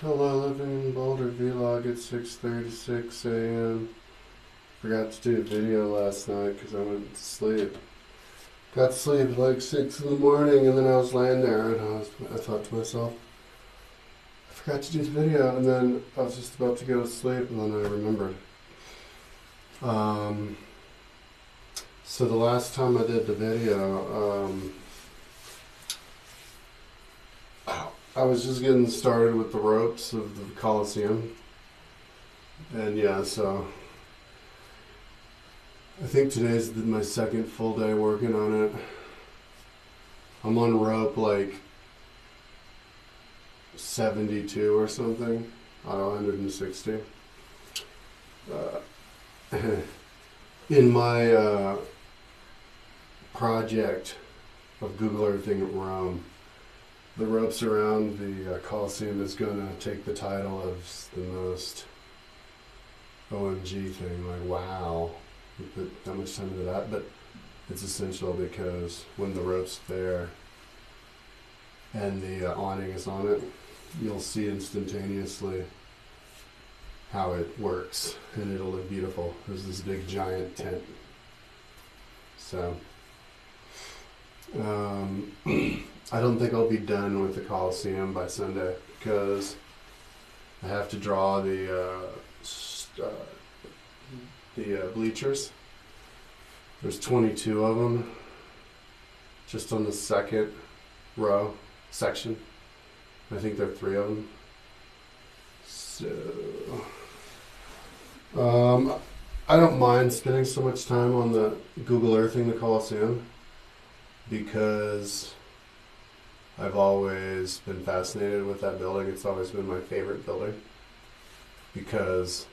Hello, living in Boulder vlog at 6:36 a.m. Forgot to do a video last night because I went to sleep. Got to sleep at like 6 in the morning, and then I was laying there and I thought to myself, I forgot to do the video, and then I was just about to go to sleep, and then I remembered. So the last time I did the video, I was just getting started with the ropes of the Coliseum. And yeah, so I think today's my second full day working on it. I'm on rope like 72 or something out of 160. In my project of Google Earthing Rome, the ropes around the Coliseum is going to take the title of the most OMG thing. Like, wow, we put that much time into that. But it's essential because when the rope's there and the awning is on it, you'll see instantaneously how it works, and it'll look beautiful. There's this big giant tent. So I don't think I'll be done with the Coliseum by Sunday because I have to draw the bleachers. There's 22 of them just on the second row section. I think there are 3 of them. So I don't mind spending so much time on the Google Earthing the Coliseum because I've always been fascinated with that building. It's always been my favorite building because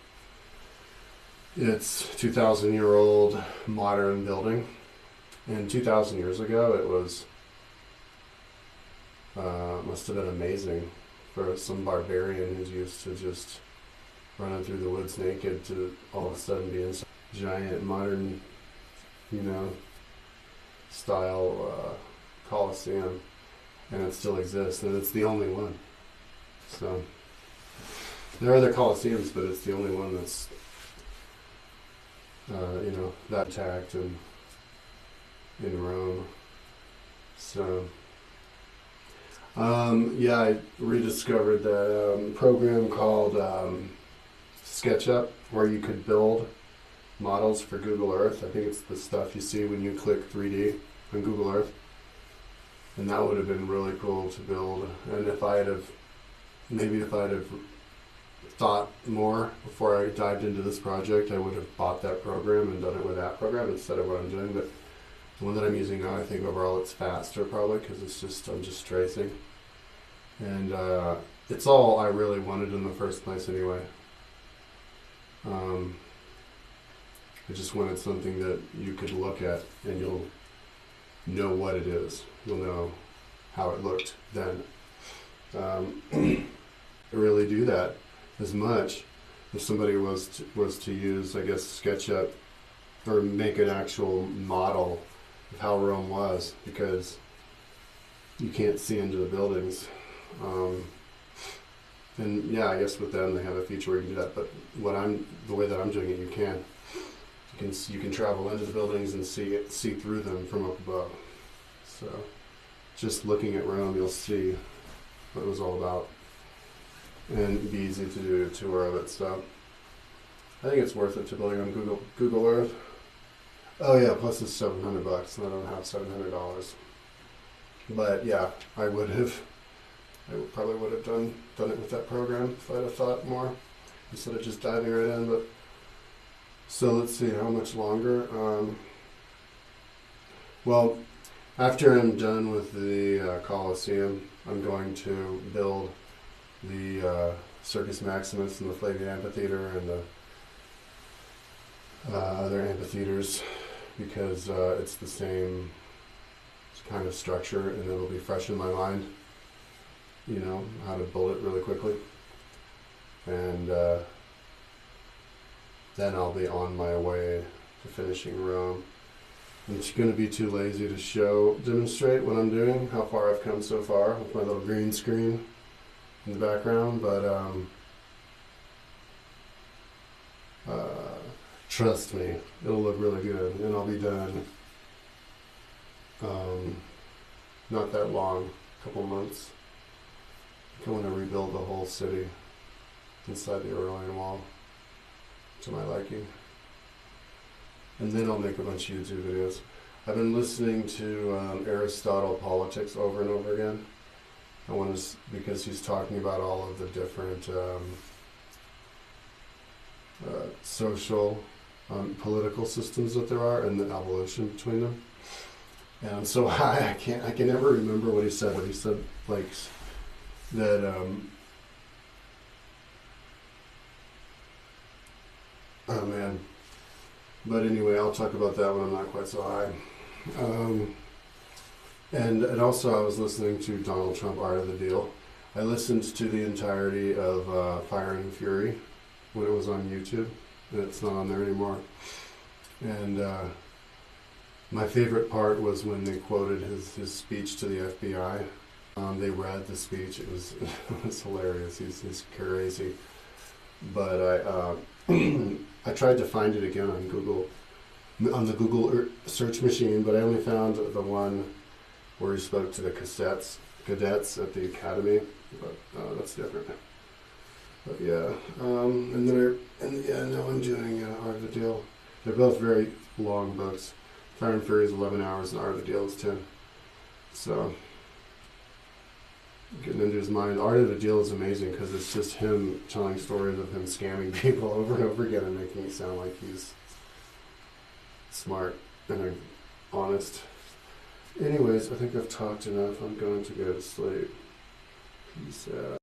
it's a 2,000-year-old modern building, and 2,000 years ago it was must have been amazing for some barbarian who's used to just running through the woods naked to all of a sudden be in some giant modern, style Coliseum. And it still exists, and it's the only one. So there are other Colosseums, but it's the only one that's that intact and in Rome. So I rediscovered that program called SketchUp, where you could build models for Google Earth. I think it's the stuff you see when you click 3D on Google Earth. And that would have been really cool to build. And if I'd have thought more before I dived into this project, I would have bought that program and done it with that program instead of what I'm doing. But the one that I'm using now, I think overall it's faster probably because I'm just tracing. And it's all I really wanted in the first place anyway. I just wanted something that you could look at and you'll know what it is. You'll know how it looked then. I really do that as much if somebody was to use, I guess, SketchUp or make an actual model of how Rome was, because you can't see into the buildings. And yeah, I guess with them they have a feature where you can do that. But the way that I'm doing it, you can travel into the buildings and see through them from up above. So just looking at Rome, you'll see what it was all about, and it'd be easy to do a tour of it. So I think it's worth it to building on Google Earth. Oh yeah, plus it's $700, and I don't have $700. But yeah, I probably would have done it with that program if I'd have thought more instead of just diving right in. But so let's see how much longer. Well, after I'm done with the Coliseum, I'm going to build the Circus Maximus and the Flavian Amphitheater and the other amphitheaters because it's the same kind of structure, and it'll be fresh in my mind, how to build it really quickly. And then I'll be on my way to finishing Rome. I'm just going to be too lazy to demonstrate what I'm doing, how far I've come so far with my little green screen. in the background, but trust me, it'll look really good, and I'll be done not that long, a couple months. I want to rebuild the whole city inside the Berlin Wall to my liking. And then I'll make a bunch of YouTube videos. I've been listening to Aristotle Politics over and over again. I want to, because he's talking about all of the different social, political systems that there are and the evolution between them. And I'm so high, I can never remember what he said, but he said like that oh man. But anyway, I'll talk about that when I'm not quite so high. And also I was listening to Donald Trump, Art of the Deal. I listened to the entirety of Fire and Fury when it was on YouTube, and it's not on there anymore. And my favorite part was when they quoted his speech to the FBI. They read the speech. It was it was hilarious. He's crazy. But I tried to find it again on Google, on the Google search machine, but I only found the one where he spoke to the cadets at the academy. But that's different. But yeah, and now I'm doing Art of the Deal. They're both very long books. Fire and Fury is 11 hours, and Art of the Deal is 10. So, getting into his mind. Art of the Deal is amazing because it's just him telling stories of him scamming people over and over again and making it sound like he's smart and honest. Anyways, I think I've talked enough. I'm going to go to sleep. Peace out.